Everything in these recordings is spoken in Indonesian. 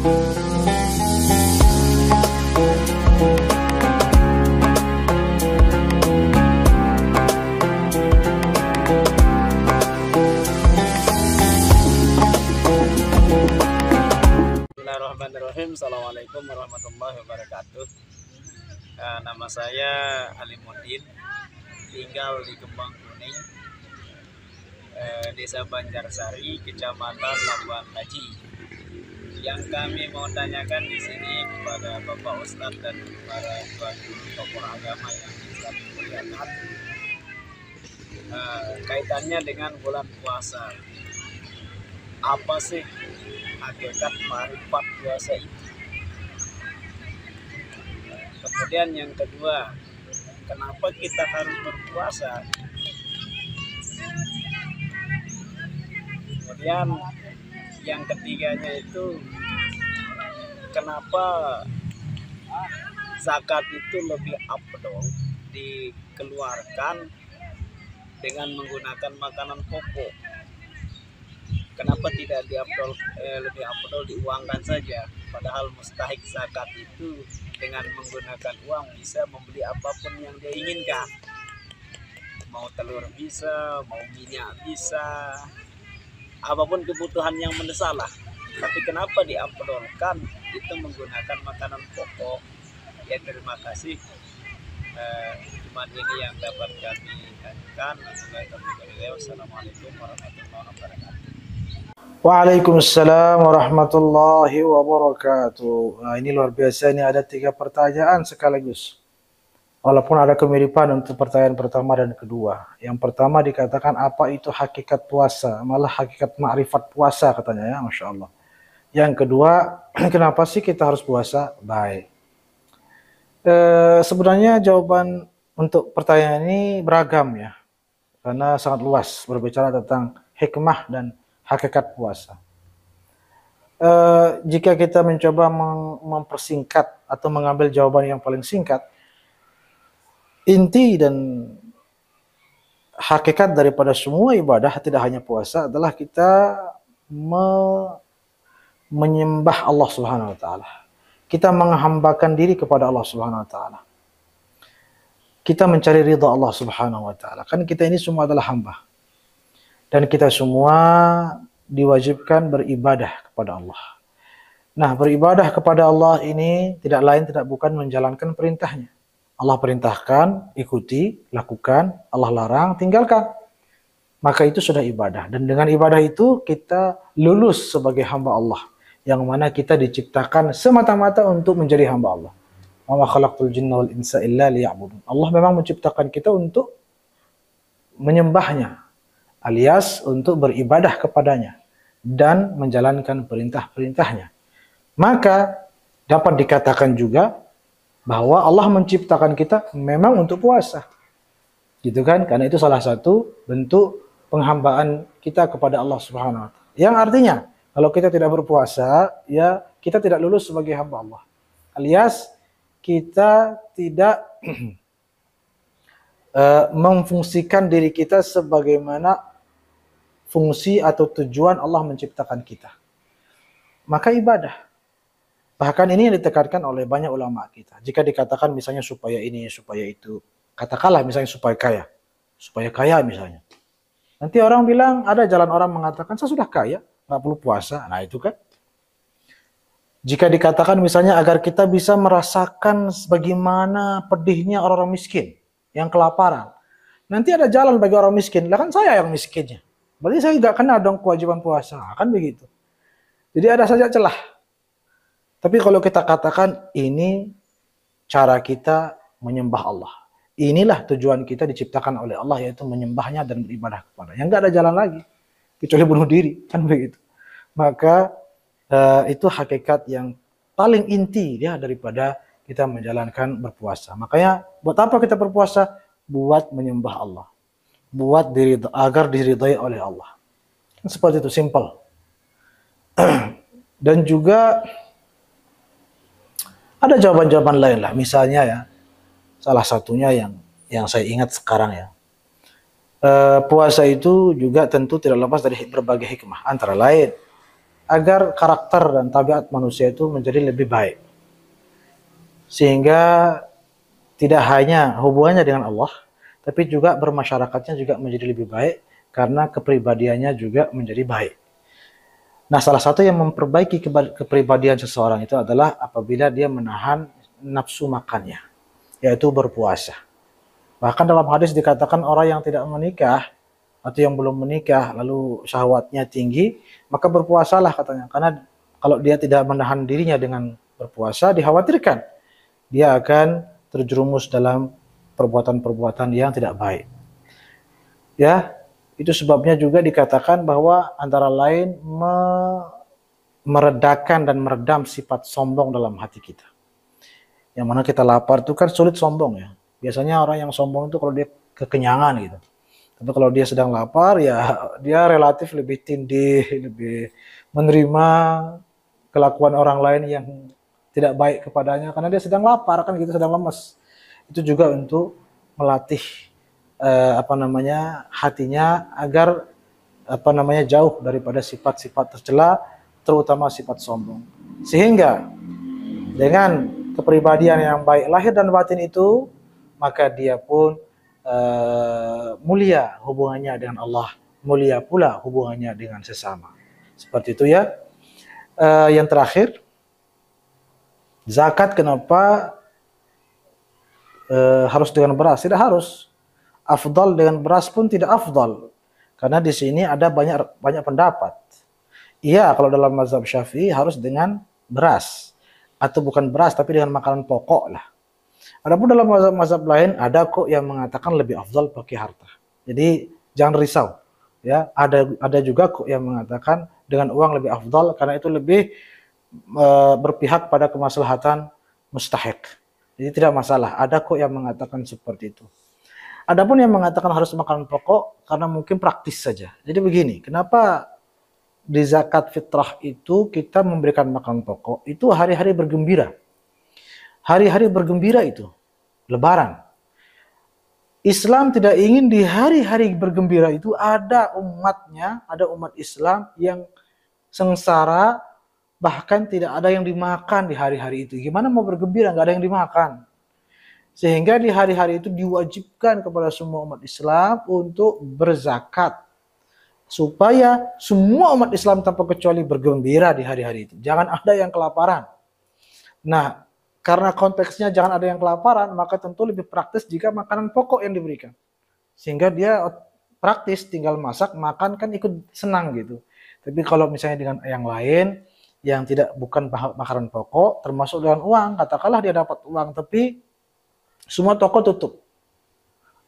Bismillahirrahmanirrahim. Assalamualaikum warahmatullahi wabarakatuh. Nama saya Alimuddin, tinggal di Kembang Kuning, Desa Banjarsari, Kecamatan Labuan Baji. Yang kami mau tanyakan di sini kepada Bapak Ustadz dan para tokoh agama yang bisa muliakan, kaitannya dengan bulan puasa. Apa sih hakikat marifat puasa itu? Kemudian yang kedua, kenapa kita harus berpuasa? Kemudian yang ketiganya itu, kenapa zakat itu lebih afdol dikeluarkan dengan menggunakan makanan pokok? Kenapa tidak lebih afdol diuangkan saja? Padahal mustahik zakat itu dengan menggunakan uang bisa membeli apapun yang dia inginkan. Mau telur bisa, mau minyak bisa, apapun kebutuhan yang mendesak lah. Tapi kenapa diafdolkan itu menggunakan makanan pokok? Ya, terima kasih. Cuma ini yang dapat kami tanyakan. Wassalamualaikum warahmatullahi wabarakatuh. Waalaikumsalam warahmatullahi wabarakatuh. Nah, ini luar biasa, ini ada 3 pertanyaan sekaligus. Walaupun ada kemiripan untuk pertanyaan pertama dan kedua. Yang pertama dikatakan apa itu hakikat puasa, malah hakikat ma'rifat puasa katanya ya, Masya Allah. Yang kedua, kenapa sih kita harus puasa? Baik. Sebenarnya jawaban untuk pertanyaan ini beragam ya. Karena sangat luas berbicara tentang hikmah dan hakikat puasa. Jika kita mencoba mempersingkat atau mengambil jawaban yang paling singkat, inti dan hakikat daripada semua ibadah, tidak hanya puasa, adalah kita menyembah Allah Subhanahu wa taala. Kita menghambakan diri kepada Allah Subhanahu wa taala. Kita mencari ridha Allah Subhanahu wa taala. Kan kita ini semua adalah hamba. Dan kita semua diwajibkan beribadah kepada Allah. Nah, beribadah kepada Allah ini tidak lain tidak bukan menjalankan perintahnya. Allah perintahkan, ikuti, lakukan. Allah larang, tinggalkan. Maka itu sudah ibadah. Dan dengan ibadah itu kita lulus sebagai hamba Allah. Yang mana kita diciptakan semata-mata untuk menjadi hamba Allah. Wa ma khalaqtul jinna wal insa illa liya'budun. Allah memang menciptakan kita untuk menyembahnya, alias untuk beribadah kepadanya dan menjalankan perintah-perintahnya. Maka dapat dikatakan juga bahwa Allah menciptakan kita memang untuk puasa. Gitu kan? Karena itu salah satu bentuk penghambaan kita kepada Allah Subhanahu wa taala. Yang artinya, kalau kita tidak berpuasa, ya kita tidak lulus sebagai hamba Allah. Alias kita tidak memfungsikan diri kita sebagaimana fungsi atau tujuan Allah menciptakan kita. Maka ibadah. Bahkan ini yang ditekankan oleh banyak ulama kita. Jika dikatakan misalnya supaya ini, supaya itu. Katakanlah misalnya supaya kaya. Supaya kaya misalnya. Nanti orang bilang, ada jalan orang mengatakan, saya sudah kaya, nggak perlu puasa. Nah itu kan. Jika dikatakan misalnya agar kita bisa merasakan bagaimana pedihnya orang-orang miskin. Yang kelaparan. Nanti ada jalan bagi orang miskin. Lah kan saya yang miskinnya. Berarti saya nggak kena dong kewajiban puasa, kan begitu. Jadi ada saja celah. Tapi kalau kita katakan ini cara kita menyembah Allah. Inilah tujuan kita diciptakan oleh Allah, yaitu menyembahnya dan beribadah kepada-Nya. Nggak ada jalan lagi kecuali bunuh diri, kan begitu. Maka itu hakikat yang paling inti ya daripada kita menjalankan berpuasa. Makanya buat apa kita berpuasa? Buat menyembah Allah. Buat agar diridhai oleh Allah. Seperti itu, simple. Dan juga ada jawaban-jawaban lain lah. Misalnya ya, salah satunya yang saya ingat sekarang ya. Puasa itu juga tentu tidak lepas dari berbagai hikmah. Antara lain, agar karakter dan tabiat manusia itu menjadi lebih baik. Sehingga tidak hanya hubungannya dengan Allah, tapi juga bermasyarakatnya juga menjadi lebih baik karena kepribadiannya juga menjadi baik. Nah, salah satu yang memperbaiki kepribadian seseorang itu adalah apabila dia menahan nafsu makannya, yaitu berpuasa. Bahkan dalam hadis dikatakan orang yang tidak menikah atau yang belum menikah lalu syahwatnya tinggi, maka berpuasalah katanya. Karena kalau dia tidak menahan dirinya dengan berpuasa, dikhawatirkan dia akan terjerumus dalam perbuatan-perbuatan yang tidak baik. Ya, itu sebabnya juga dikatakan bahwa antara lain meredakan dan meredam sifat sombong dalam hati kita. Yang mana kita lapar itu kan sulit sombong ya. Biasanya orang yang sombong itu kalau dia kekenyangan gitu. Tapi kalau dia sedang lapar ya dia relatif lebih tindih, lebih menerima kelakuan orang lain yang tidak baik kepadanya karena dia sedang lapar kan gitu, sedang lemes. Itu juga untuk melatih hatinya agar jauh daripada sifat-sifat tercela, terutama sifat sombong. Sehingga dengan kepribadian yang baik lahir dan batin itu, maka dia pun mulia hubungannya dengan Allah, mulia pula hubungannya dengan sesama. Seperti itu ya. Yang terakhir, zakat kenapa harus dengan beras? Tidak harus. Afdal dengan beras pun tidak afdal. Karena di sini ada banyak pendapat. Iya, kalau dalam mazhab Syafi'i harus dengan beras atau bukan beras tapi dengan makanan pokok lah. Adapun dalam mazhab lain ada kok yang mengatakan lebih afdal pakai harta. Jadi jangan risau. Ya, ada juga kok yang mengatakan dengan uang lebih afdal karena itu lebih berpihak pada kemaslahatan mustahik. Jadi tidak masalah. Ada kok yang mengatakan seperti itu. Adapun yang mengatakan harus makanan pokok karena mungkin praktis saja. Jadi begini, kenapa di zakat fitrah itu kita memberikan makanan pokok itu hari-hari bergembira. Hari-hari bergembira itu Lebaran. Islam tidak ingin di hari-hari bergembira itu ada umatnya, ada umat Islam yang sengsara, bahkan tidak ada yang dimakan di hari-hari itu. Gimana mau bergembira nggak ada yang dimakan? Sehingga di hari-hari itu diwajibkan kepada semua umat Islam untuk berzakat. Supaya semua umat Islam tanpa kecuali bergembira di hari-hari itu. Jangan ada yang kelaparan. Nah, karena konteksnya jangan ada yang kelaparan, maka tentu lebih praktis jika makanan pokok yang diberikan. Sehingga dia praktis, tinggal masak, makan kan ikut senang gitu. Tapi kalau misalnya dengan yang lain, yang bukan makanan pokok, termasuk dengan uang, katakanlah dia dapat uang, tapi semua toko tutup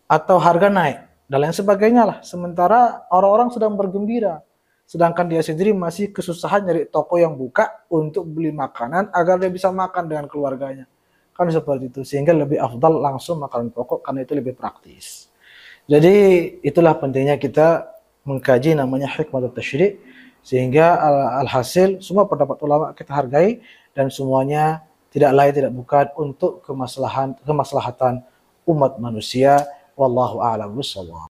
atau harga naik dan lain sebagainya lah. Sementara orang-orang sedang bergembira, sedangkan dia sendiri masih kesusahan nyari toko yang buka untuk beli makanan agar dia bisa makan dengan keluarganya. Kan seperti itu. Sehingga lebih afdal langsung makanan pokok karena itu lebih praktis. Jadi itulah pentingnya kita mengkaji namanya hikmah tasyri' sehingga alhasil semua pendapat ulama kita hargai dan semuanya tidak lain tidak bukan untuk kemaslahatan umat manusia. Wallahu a'lam bishawab.